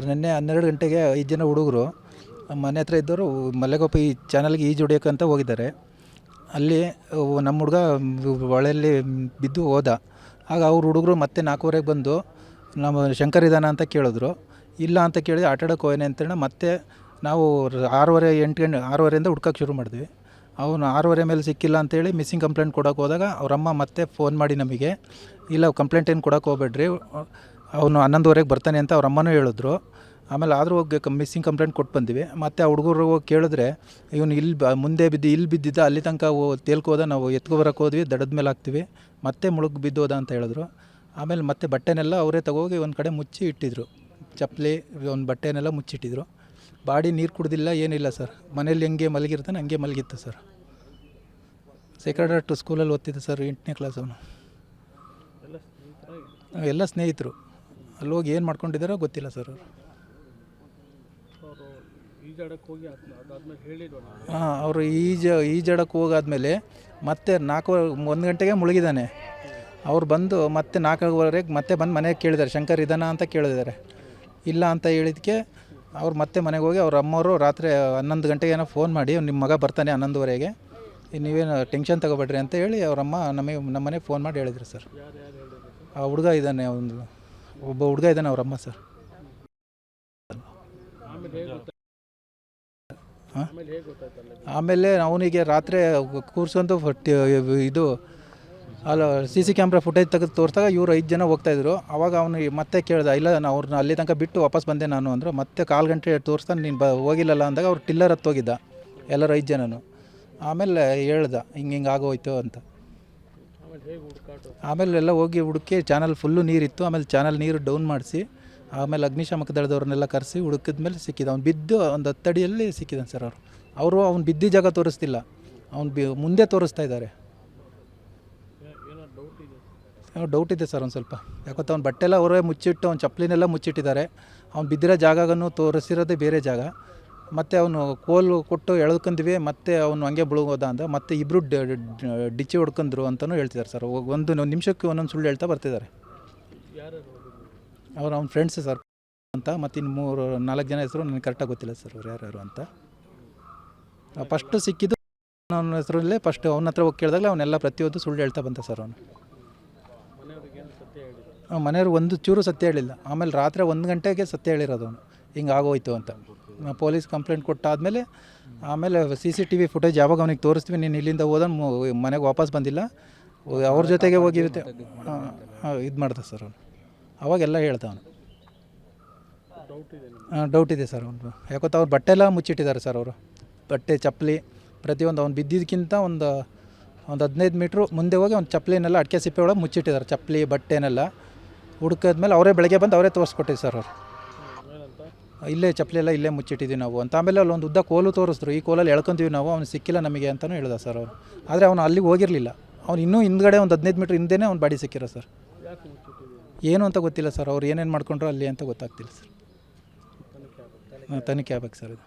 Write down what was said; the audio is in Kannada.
ನಿನ್ನೆ 12 ಗಂಟೆಗೆ 5 ಜನ ಹುಡುಗರು ಮನೆ ಹತ್ರ ಇದ್ದವರು ಮಲೆಗೋಪ ಈ ಚಾನಲ್ಗೆ ಈಜು ಹೊಡಿಯೋಕ್ಕಂತ ಹೋಗಿದ್ದಾರೆ. ಅಲ್ಲಿ ನಮ್ಮ ಹುಡುಗ ಹೊಳೆಯಲ್ಲಿ ಬಿದ್ದು ಹೋದ. ಆಗ ಅವ್ರ ಹುಡುಗರು ಮತ್ತೆ 4:15ಗೆ ಬಂದು ನಮ್ಮ ಶಂಕರ್ ಇದ್ದಾನ ಅಂತ ಕೇಳಿದ್ರು. ಇಲ್ಲ ಅಂತ ಕೇಳಿದ್ರೆ ಆಟ ಆಡೋಕೆ ಹೋಗ್ಯಾನೆ ಅಂತೇಳಿ ಮತ್ತೆ ನಾವು 6:30 ಹುಡ್ಕೋಕ್ಕೆ ಶುರು ಮಾಡಿದ್ವಿ. ಅವನು 6:30 ಮೇಲೆ ಸಿಕ್ಕಿಲ್ಲ ಅಂತೇಳಿ ಮಿಸ್ಸಿಂಗ್ ಕಂಪ್ಲೇಂಟ್ ಕೊಡೋಕೆ ಹೋದಾಗ ಅವರಮ್ಮ ಮತ್ತೆ ಫೋನ್ ಮಾಡಿ ನಮಗೆ, ಇಲ್ಲ ಕಂಪ್ಲೇಂಟ್ ಏನು ಕೊಡೋಕೆ ಹೋಗ್ಬೇಡ್ರಿ, ಅವನು 11:30ಗೆ ಬರ್ತಾನೆ ಅಂತ ಅವರಮ್ಮನೂ ಹೇಳಿದ್ರು. ಆಮೇಲೆ ಆದರೂ ಹೋಗಿ ಮಿಸ್ಸಿಂಗ್ ಕಂಪ್ಲೇಂಟ್ ಕೊಟ್ಟು ಬಂದ್ವಿ. ಮತ್ತು ಆ ಹುಡುಗರು ಹೋಗಿ ಕೇಳಿದ್ರೆ ಇವನು ಇಲ್ಲಿ ಮುಂದೆ ಬಿದ್ದು ಇಲ್ಲಿ ಬಿದ್ದಿದ್ದ, ಅಲ್ಲಿ ತನಕ ತೇಲ್ಕೋದ, ನಾವು ಎತ್ಕೊಬರಕ್ಕೆ ಹೋದ್ವಿ, ದಡದ ಮೇಲೆ ಹಾಕ್ತೀವಿ, ಮತ್ತೆ ಮುಳುಗಿ ಬಿದ್ದೋದ ಅಂತ ಹೇಳಿದ್ರು. ಆಮೇಲೆ ಮತ್ತೆ ಬಟ್ಟೆನೆಲ್ಲ ಅವರೇ ತಗೋಗಿ ಒಂದು ಕಡೆ ಮುಚ್ಚಿ ಇಟ್ಟಿದ್ರು, ಚಪ್ಪಲಿ ಒಂದು ಬಟ್ಟೆನೆಲ್ಲ ಮುಚ್ಚಿಟ್ಟಿದ್ರು. ಬಾಡಿ ನೀರು ಕುಡ್ದಿಲ್ಲ, ಏನಿಲ್ಲ ಸರ್. ಮನೇಲಿ ಹೆಂಗೆ ಮಲಗಿರ್ತಾನೆ ಹಂಗೆ ಮಲಗಿತ್ತು ಸರ್. ಸೇಕ್ರೆಡ್ ಹಾರ್ಟ್ ಸ್ಕೂಲಲ್ಲಿ ಓದ್ತಿದ್ದೆ ಸರ್, 8ನೇ ಕ್ಲಾಸ್ ಅವನು. ಎಲ್ಲ ಸ್ನೇಹಿತರು ಅಲ್ಲಿ ಹೋಗಿ ಏನು ಮಾಡ್ಕೊಂಡಿದ್ದಾರೋ ಗೊತ್ತಿಲ್ಲ ಸರ್ ಅವರು. ಹಾಂ, ಅವರು ಈಜಾಡಕ್ಕೆ ಹೋಗಾದ್ಮೇಲೆ ಮತ್ತೆ 1 ಗಂಟೆಗೆ ಮುಳುಗಿದ್ದಾನೆ. ಅವ್ರು ಬಂದು ಮತ್ತೆ 4:15ಗೆ ಮತ್ತೆ ಬಂದು ಮನೆಗೆ ಕೇಳಿದ್ದಾರೆ, ಶಂಕರ್ ಇದ್ದಾನ ಅಂತ ಕೇಳಿದ್ದಾರೆ. ಇಲ್ಲ ಅಂತ ಹೇಳಿದ್ದಕ್ಕೆ ಅವ್ರು ಮತ್ತೆ ಮನೆಗೆ ಹೋಗಿ ಅವ್ರ ಅಮ್ಮವರು ರಾತ್ರಿ 11 ಗಂಟೆಗೆ ಏನೋ ಫೋನ್ ಮಾಡಿ, ನಿಮ್ಮ ಮಗ ಬರ್ತಾನೆ 11:30ಗೆ, ನೀವೇನು ಟೆನ್ಷನ್ ತಗೋಬೇಡ್ರಿ ಅಂತ ಹೇಳಿ ಅವರಮ್ಮ ನಮ್ಮ ಮನೆಗೆ ಫೋನ್ ಮಾಡಿ ಹೇಳಿದ್ರು ಸರ್. ಆ ಹುಡುಗ ಇದ್ದಾನೆ, ಒಬ್ಬ ಹುಡುಗ ಇದ್ದಾನೆ ಅವರಮ್ಮ ಸರ್. ಆಮೇಲೆ ಅವನಿಗೆ ರಾತ್ರಿ ಕೂರ್ಸ್ಕೊಂಡು ಇದು ಅಲ್ಲ CC ಕ್ಯಾಮ್ರಾ ಫುಟೇಜ್ ತೆಗೆದು ತೋರಿಸಿದಾಗ ಇವರು 5 ಜನ ಹೋಗ್ತಾಯಿದ್ರು. ಆವಾಗ ಅವನು ಮತ್ತೆ ಕೇಳ್ದೆ, ಇಲ್ಲ ನಾನು ಅವ್ರನ್ನ ಅಲ್ಲಿ ತನಕ ಬಿಟ್ಟು ವಾಪಸ್ ಬಂದೆ ನಾನು ಅಂದರು. ಮತ್ತೆ 1/4 ಗಂಟೆ ತೋರಿಸ್ತಾನೆ, ನೀನು ಹೋಗಿಲ್ಲಲ್ಲ ಅಂದಾಗ ಅವ್ರು ಟಿಲ್ಲರ್ ಹತ್ತೋಗಿದ್ದ ಎಲ್ಲರೂ 5 ಜನನು. ಆಮೇಲೆ ಹೇಳ್ದ ಹಿಂಗೆ ಆಗೋಯ್ತು ಅಂತ. ಆಮೇಲೆ ಎಲ್ಲ ಹೋಗಿ ಹುಡುಕಿ ಚಾನಲ್ ಫುಲ್ಲು ನೀರಿತ್ತು. ಆಮೇಲೆ ಚಾನಲ್ ನೀರು ಡೌನ್ ಮಾಡಿಸಿ ಆಮೇಲೆ ಅಗ್ನಿಶಾಮಕ ದಳದವ್ರನ್ನೆಲ್ಲ ಕರೆಸಿ ಹುಡುಕಿದ್ಮೇಲೆ ಸಿಕ್ಕಿದ. ಅವ್ನು ಬಿದ್ದು ಒಂದು 10 ಅಡಿಯಲ್ಲಿ ಸಿಕ್ಕಿದ್ದಾನೆ ಸರ್. ಅವರು ಅವ್ನು ಬಿದ್ದ ಜಾಗ ತೋರಿಸ್ತಿಲ್ಲ, ಅವ್ನು ಮುಂದೆ ತೋರಿಸ್ತಾ ಇದ್ದಾರೆ. ಡೌಟ್ ಇದೆ ಸರ್ ಒಂದು ಸ್ವಲ್ಪ. ಯಾಕೊತ್ತ ಅವ್ನು ಬಟ್ಟೆಲ್ಲ ಅವರೇ ಮುಚ್ಚಿಟ್ಟು, ಅವ್ನು ಚಪ್ಪಲಿನೆಲ್ಲ ಮುಚ್ಚಿಟ್ಟಿದ್ದಾರೆ. ಅವ್ನು ಬಿದ್ದಿರೋ ಜಾಗನೂ ತೋರಿಸಿರೋದೇ ಬೇರೆ ಜಾಗ. ಮತ್ತು ಅವನು ಕೋಲು ಕೊಟ್ಟು ಎಳ್ಕೊಂಡ್ವಿ, ಮತ್ತೆ ಅವನು ಹಂಗೆ ಬುಳುಗೋದ ಅಂತ ಮತ್ತೆ ಇಬ್ಬರು ಡಿಚ್ಚಿ ಹೊಡ್ಕೊಂಡ್ರು ಅಂತಲೂ ಹೇಳ್ತಿದ್ದಾರೆ ಸರ್. ಒಂದು ನಿಮಿಷಕ್ಕೆ ಒಂದೊಂದು ಸುಳ್ಳು ಹೇಳ್ತಾ ಬರ್ತಿದ್ದಾರೆ. ಅವ್ನ ಫ್ರೆಂಡ್ಸ್ ಸರ್ ಅಂತ, ಮತ್ತು ಇನ್ನು 3-4 ಜನ ಹೆಸರು ನನಗೆ ಕರೆಕ್ಟಾಗಿ ಗೊತ್ತಿಲ್ಲ ಸರ್ ಅವ್ರು ಯಾರ್ಯಾರು ಅಂತ. ಫಸ್ಟು ಸಿಕ್ಕಿದ್ದು ಅವನ ಹೆಸರಲ್ಲೇ ಫಸ್ಟ್ ಅವನ ಹತ್ರ ಹೋಗಿ ಕೇಳಿದಾಗಲೇ ಅವನ್ನೆಲ್ಲ ಪ್ರತಿಯೊಂದು ಸುಳ್ಳು ಹೇಳ್ತಾ ಬಂತ ಸರ್ ಅವನು. ಮನೆಯವ್ರು ಒಂದು ಚೂರು ಸತ್ಯ ಹೇಳಿಲ್ಲ. ಆಮೇಲೆ ರಾತ್ರಿ 1 ಗಂಟೆಗೆ ಸತ್ಯ ಹೇಳಿರೋದು ಅವನು, ಹಿಂಗೆ ಆಗೋಯ್ತು ಅಂತ. ಪೊಲೀಸ್ ಕಂಪ್ಲೇಂಟ್ ಕೊಟ್ಟಾದಮೇಲೆ ಆಮೇಲೆ CCTV ಫುಟೇಜ್ ಯಾವಾಗ ಅವನಿಗೆ ತೋರಿಸ್ತೀವಿ, ನೀನು ಇಲ್ಲಿಂದ ಹೋದ ಮನೆಗೆ ವಾಪಸ್ ಬಂದಿಲ್ಲ, ಅವ್ರ ಜೊತೆಗೆ ಹೋಗಿರುತ್ತೆ ಇದು ಮಾಡ್ದ ಸರ್ ಅವನು. ಅವಾಗೆಲ್ಲ ಹೇಳ್ದ ಅವನು. ಡೌಟ್ ಇದೆ ಸರ್ ಅವನು. ಯಾಕೊತ್ತ ಅವ್ರು ಬಟ್ಟೆ ಎಲ್ಲ ಮುಚ್ಚಿಟ್ಟಿದ್ದಾರೆ ಸರ್ ಅವರು, ಬಟ್ಟೆ ಚಪ್ಪಲಿ ಪ್ರತಿಯೊಂದು. ಅವ್ನು ಬಿದ್ದಿದ್ದಕ್ಕಿಂತ ಒಂದು 15 ಮೀಟ್ರು ಮುಂದೆ ಹೋಗಿ ಅವ್ನು ಚಪ್ಪಲಿನೆಲ್ಲ ಅಡಿಕೆ ಸಿಪ್ಪೆ ಒಳಗೆ ಮುಚ್ಚಿಟ್ಟಿದ್ದಾರೆ, ಚಪ್ಪಲಿ ಬಟ್ಟೆನೆಲ್ಲ. ಹುಡುಕಿದ್ಮೇಲೆ ಅವರೇ ಬೆಳಗ್ಗೆ ಬಂದು ಅವರೇ ತೋರಿಸ್ಕೊಟ್ಟಿದ್ದು ಸರ್ ಅವರು. ಇಲ್ಲೇ ಚಪ್ಪಲಿ ಎಲ್ಲ ಇಲ್ಲೇ ಮುಚ್ಚಿಟ್ಟಿದ್ದೀವಿ ನಾವು ಅಂತ. ಆಮೇಲೆ ಅಲ್ಲಿ ಒಂದು ಉದ್ದ ಕೋಲು ತೋರಿಸಿದ್ರು, ಈ ಕೋಲಲ್ಲಿ ಎಳ್ಕೊಂತೀವಿ ನಾವು, ಅವ್ನು ಸಿಕ್ಕಿಲ್ಲ ನಮಗೆ ಅಂತಲೂ ಹೇಳ್ದ ಸರ್ ಅವರು. ಆದರೆ ಅವನು ಅಲ್ಲಿಗೆ ಹೋಗಿರಲಿಲ್ಲ, ಅವ್ನು ಇನ್ನೂ ಹಿಂದ್ಗಡೆ ಒಂದು 15 ಮೀಟ್ರ್ ಹಿಂದೆನೇ ಅವ್ನು ಬಾಡಿ ಸಿಕ್ಕಿರೋ ಸರ್. ಏನು ಅಂತ ಗೊತ್ತಿಲ್ಲ ಸರ್, ಅವ್ರು ಏನೇನು ಮಾಡ್ಕೊಂಡ್ರು ಅಲ್ಲಿ ಅಂತ ಗೊತ್ತಾಗ್ತಿಲ್ಲ ಸರ್. ತನಿಖೆ ಆಗ್ಬೇಕು ಸರ್ ಇದು.